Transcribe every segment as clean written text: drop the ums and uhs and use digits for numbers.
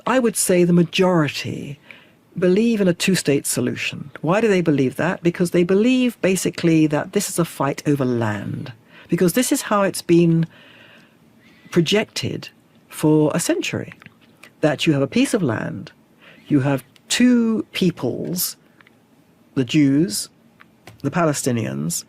I would say the majority believe in a two-state solution. Why do they believe that? Because they believe basically that this is a fight over land. Because this is how it's been projected for a century. That you have a piece of land, you have two peoples, the Jews, the Palestinians.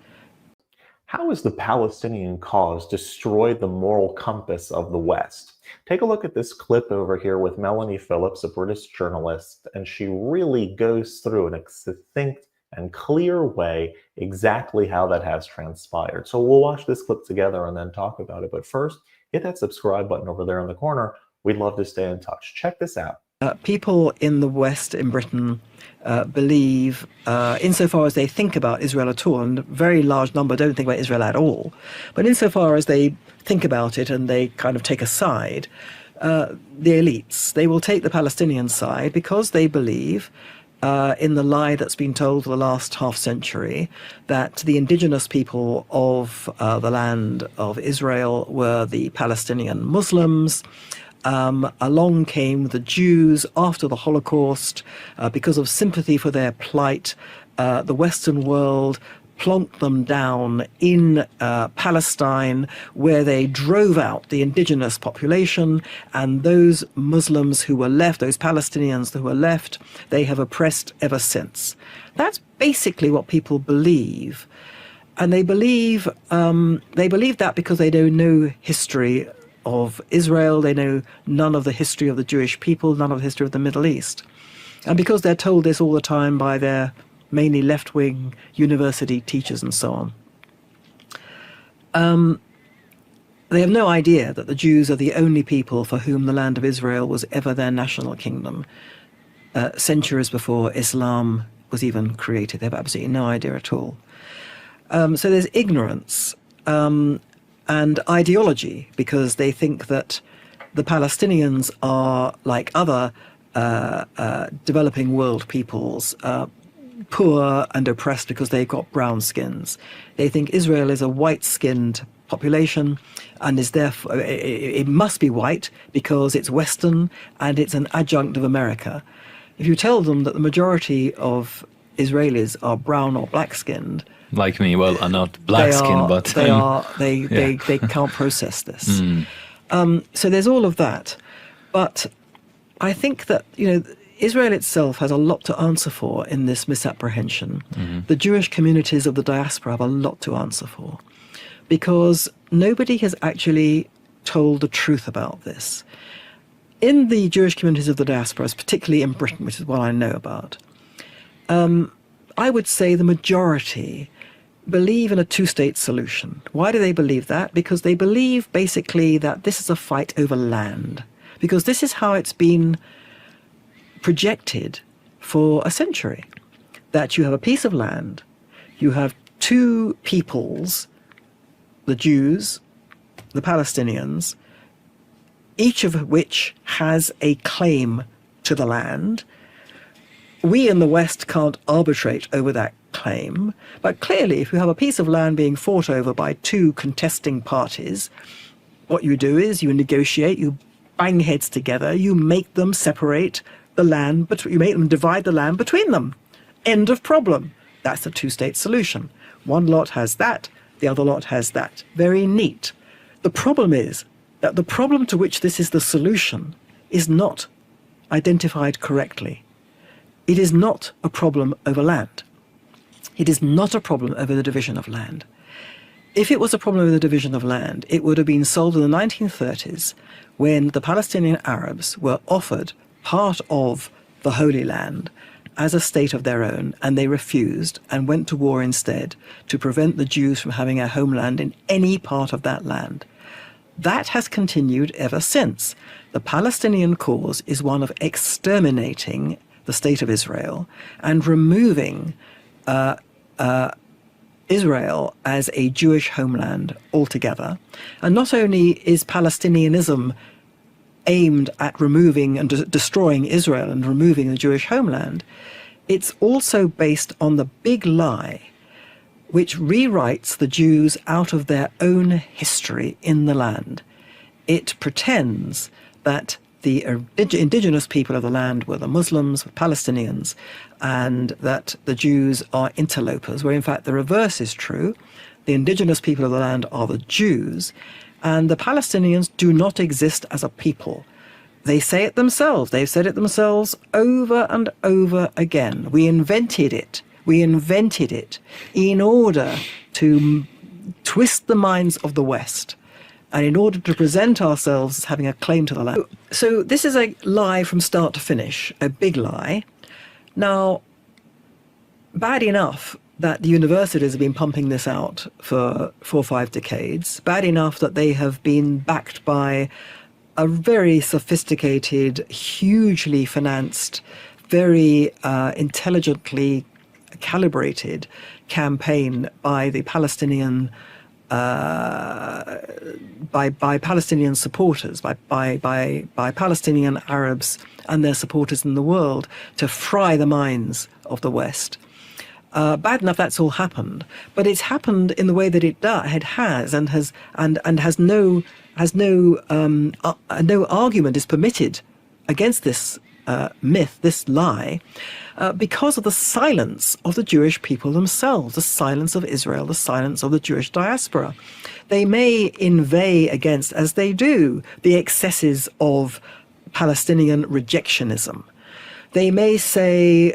How has the Palestinian cause destroyed the moral compass of the West? Take a look at this clip over here with Melanie Phillips, a British journalist, and she really goes through in a succinct and clear way exactly how that has transpired. So we'll watch this clip together and then talk about it. But first, hit that subscribe button over there in the corner. We'd love to stay in touch. Check this out. People in the West, in Britain, believe, insofar as they think about Israel at all, and a very large number don't think about Israel at all, but insofar as they think about it and they kind of take a side, the elites, they will take the Palestinian side because they believe in the lie that's been told for the last half century that the indigenous people of the land of Israel were the Palestinian Muslims. Along came the Jews after the Holocaust. Because of sympathy for their plight, the Western world plonked them down in Palestine, where they drove out the indigenous population, and those Muslims who were left, those Palestinians who were left, they have oppressed ever since. That's basically what people believe. And they believe that because they don't know history of Israel, they know none of the history of the Jewish people, none of the history of the Middle East. And because they're told this all the time by their mainly left-wing university teachers and so on, they have no idea that the Jews are the only people for whom the land of Israel was ever their national kingdom, centuries before Islam was even created. They have absolutely no idea at all. So there's ignorance and ideology, because they think that the Palestinians are like other developing world peoples, poor and oppressed because they've got brown skins. They think Israel is a white-skinned population and is therefore, it must be white because it's Western and it's an adjunct of America. If you tell them that the majority of Israelis are brown or black-skinned, like me, well, I'm not black skin, but they can't process this. So there's all of that, but I think that Israel itself has a lot to answer for in this misapprehension. The Jewish communities of the diaspora have a lot to answer for, because nobody has actually told the truth about this. In the Jewish communities of the diaspora, particularly in Britain, which is what I know about, I would say the majority believe in a two-state solution. Why do they believe that? Because they believe basically that this is a fight over land. Because this is how it's been projected for a century. That you have a piece of land, you have two peoples, the Jews, the Palestinians, each of which has a claim to the land. We in the West can't arbitrate over that claim, but clearly if you have a piece of land being fought over by two contesting parties, what you do is you negotiate, you bang heads together, you make them separate the land, but you make them divide the land between them. End of problem. That's a two-state solution. One lot has that, the other lot has that. Very neat. The problem is that the problem to which this is the solution is not identified correctly. It is not a problem over land. It is not a problem over the division of land. If it was a problem over the division of land, it would have been solved in the 1930s when the Palestinian Arabs were offered part of the Holy Land as a state of their own, and they refused and went to war instead to prevent the Jews from having a homeland in any part of that land. That has continued ever since. The Palestinian cause is one of exterminating the state of Israel and removing Israel as a Jewish homeland altogether. And not only is Palestinianism aimed at removing and destroying Israel and removing the Jewish homeland, it's also based on the big lie which rewrites the Jews out of their own history in the land. It pretends that the indigenous people of the land were the Muslims, Palestinians, and that the Jews are interlopers, where in fact the reverse is true. The indigenous people of the land are the Jews, and the Palestinians do not exist as a people. They say it themselves. They've said it themselves over and over again. We invented it. We invented it in order to twist the minds of the West and in order to present ourselves as having a claim to the land. So this is a lie from start to finish, a big lie. Now, bad enough that the universities have been pumping this out for 4 or 5 decades, bad enough that they have been backed by a very sophisticated, hugely financed, very intelligently calibrated campaign by the Palestinian by Palestinian supporters, by Palestinian Arabs and their supporters in the world to fry the minds of the West. Bad enough that's all happened, but it's happened in the way that it has no argument is permitted against this myth, this lie, because of the silence of the Jewish people themselves, the silence of Israel, the silence of the Jewish diaspora. They may inveigh against, as they do, the excesses of Palestinian rejectionism. They may say,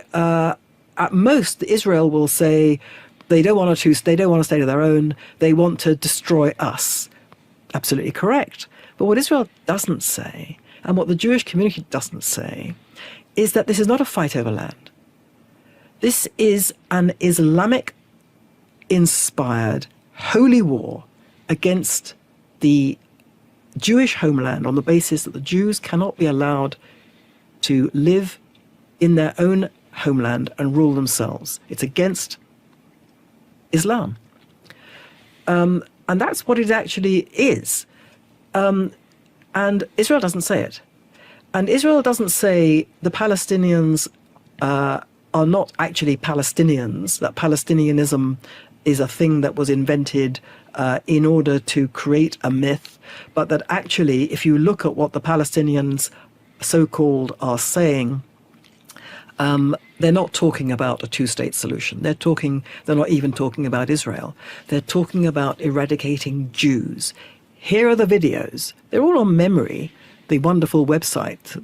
at most, Israel will say, they don't want to state of their own, they want to destroy us. Absolutely correct. But what Israel doesn't say, and what the Jewish community doesn't say, is that this is not a fight over land. This is an Islamic-inspired holy war against the Jewish homeland on the basis that the Jews cannot be allowed to live in their own homeland and rule themselves. It's against Islam. And that's what it actually is. And Israel doesn't say it. And Israel doesn't say the Palestinians are not actually Palestinians, that Palestinianism is a thing that was invented in order to create a myth, but that actually, if you look at what the Palestinians so-called are saying, they're not talking about a two-state solution. They're not even talking about Israel. They're talking about eradicating Jews. Here are the videos. They're all on Memory, the wonderful website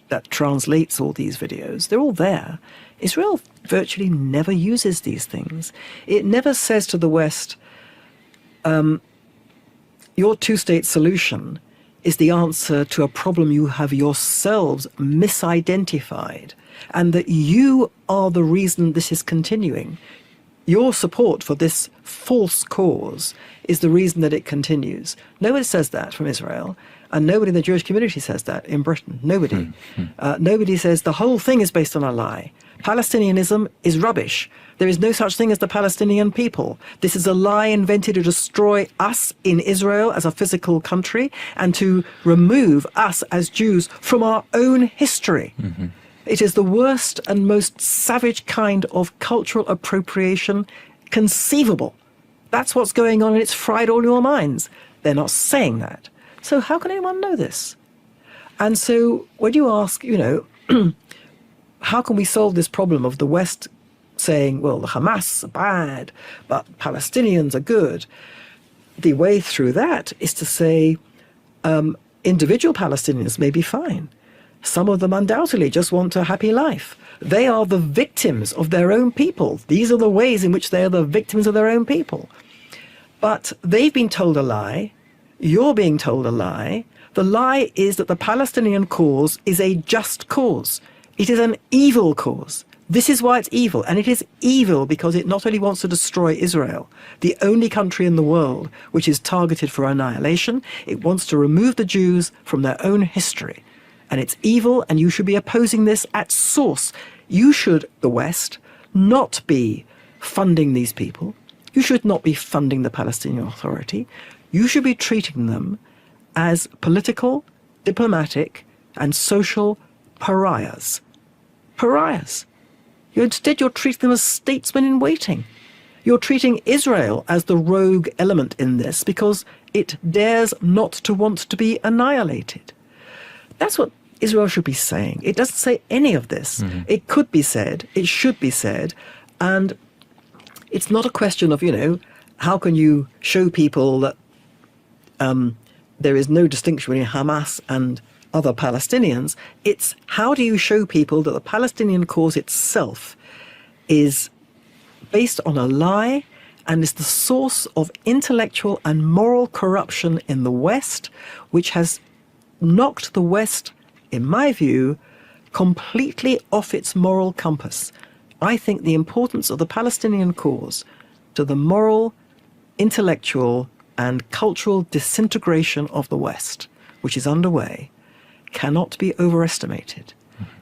that translates all these videos. They're all there. Israel virtually never uses these things. It never says to the West, your two-state solution is the answer to a problem you have yourselves misidentified, and that you are the reason this is continuing. Your support for this false cause is the reason that it continues. Nobody says that from Israel, and nobody in the Jewish community says that in Britain. Nobody. Nobody says the whole thing is based on a lie. Palestinianism is rubbish. There is no such thing as the Palestinian people. This is a lie invented to destroy us in Israel as a physical country and to remove us as Jews from our own history. It is the worst and most savage kind of cultural appropriation conceivable. That's what's going on, and it's fried all your minds. They're not saying that. So how can anyone know this? And so when you ask, how can we solve this problem of the West saying, well, the Hamas are bad, but Palestinians are good? The way through that is to say individual Palestinians may be fine. Some of them undoubtedly just want a happy life. They are the victims of their own people. These are the ways in which they are the victims of their own people. But they've been told a lie. You're being told a lie. The lie is that the Palestinian cause is a just cause. It is an evil cause. This is why it's evil. And it is evil because it not only wants to destroy Israel, the only country in the world which is targeted for annihilation, it wants to remove the Jews from their own history. And it's evil, and you should be opposing this at source. You should, the West, not be funding these people. You should not be funding the Palestinian Authority. You should be treating them as political, diplomatic, and social pariahs. Pariahs. Instead, you're treating them as statesmen in waiting. You're treating Israel as the rogue element in this because it dares not to want to be annihilated. That's what Israel should be saying. It doesn't say any of this. It could be said, it should be said, and it's not a question of, how can you show people that there is no distinction between Hamas and other Palestinians. It's how do you show people that the Palestinian cause itself is based on a lie and is the source of intellectual and moral corruption in the West, which has knocked the West, in my view, completely off its moral compass. I think the importance of the Palestinian cause to the moral, intellectual, and cultural disintegration of the West, which is underway, cannot be overestimated,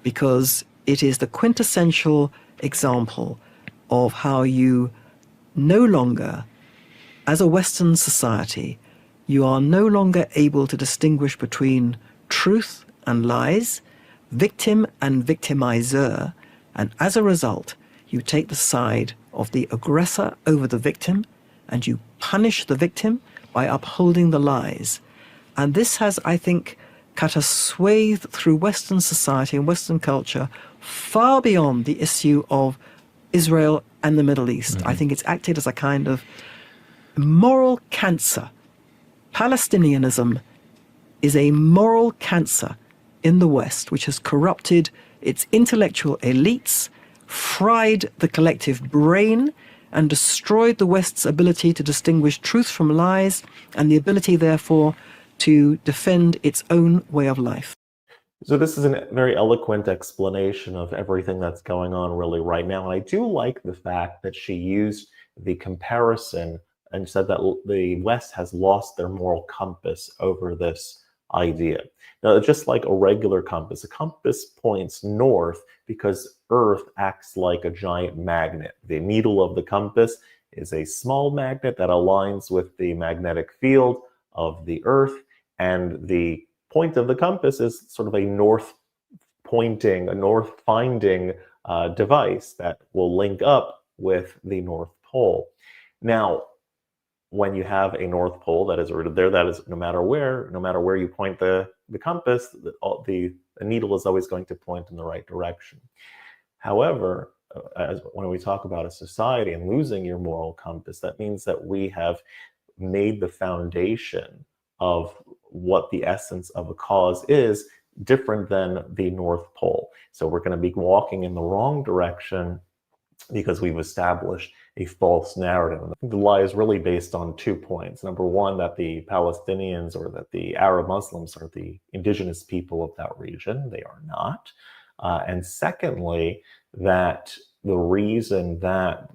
because it is the quintessential example of how you no longer, as a Western society, you are no longer able to distinguish between truth and lies, victim and victimizer, and as a result, you take the side of the aggressor over the victim, and you punish the victim by upholding the lies. And this has, I think, cut a swathe through Western society and Western culture far beyond the issue of Israel and the Middle East. I think it's acted as a kind of moral cancer. Palestinianism is a moral cancer in the West, which has corrupted its intellectual elites, fried the collective brain, and destroyed the West's ability to distinguish truth from lies, and the ability, therefore, to defend its own way of life. So this is a very eloquent explanation of everything that's going on really right now. And I do like the fact that she used the comparison and said that the West has lost their moral compass over this idea. Now, just like a regular compass, a compass points north because Earth acts like a giant magnet. The needle of the compass is a small magnet that aligns with the magnetic field of the Earth, and the point of the compass is sort of a north finding device that will link up with the North Pole. Now, when you have a North Pole that is rooted there, that is no matter where you point the compass, the needle is always going to point in the right direction. However, when we talk about a society and losing your moral compass, that means that we have made the foundation of what the essence of a cause is different than the North Pole. So we're going to be walking in the wrong direction because we've established a false narrative. And I think the lie is really based on 2 points. Number one, that the Palestinians or that the Arab Muslims are the indigenous people of that region. They are not. And secondly, that the reason that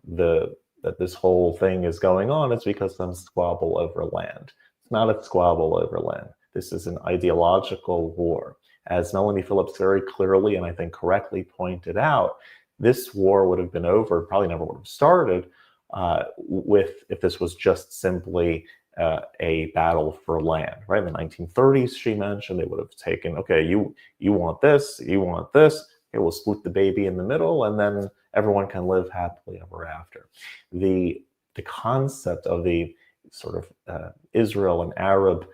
this whole thing is going on is because of some squabble over land. It's not a squabble over land. This is an ideological war. As Melanie Phillips very clearly and I think correctly pointed out, this war would have been over, probably never would have started, if this was just simply a battle for land, right? In the 1930s, she mentioned, they would have taken, okay, you want this, okay, we'll split the baby in the middle, and then everyone can live happily ever after. The concept of the sort of Israel and Arab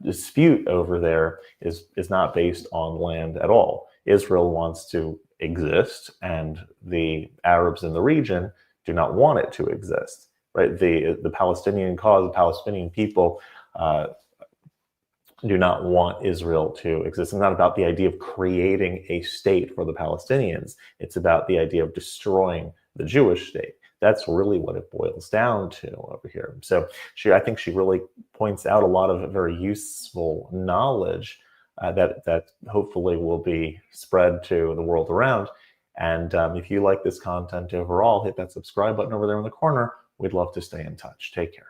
dispute over there is not based on land at all. Israel wants to exist, and the Arabs in the region do not want it to exist. Right? The Palestinian cause, the Palestinian people do not want Israel to exist. It's not about the idea of creating a state for the Palestinians. It's about the idea of destroying the Jewish state. That's really what it boils down to over here. So I think she really points out a lot of very useful knowledge that hopefully will be spread to the world around. And if you like this content overall, hit that subscribe button over there in the corner. We'd love to stay in touch. Take care.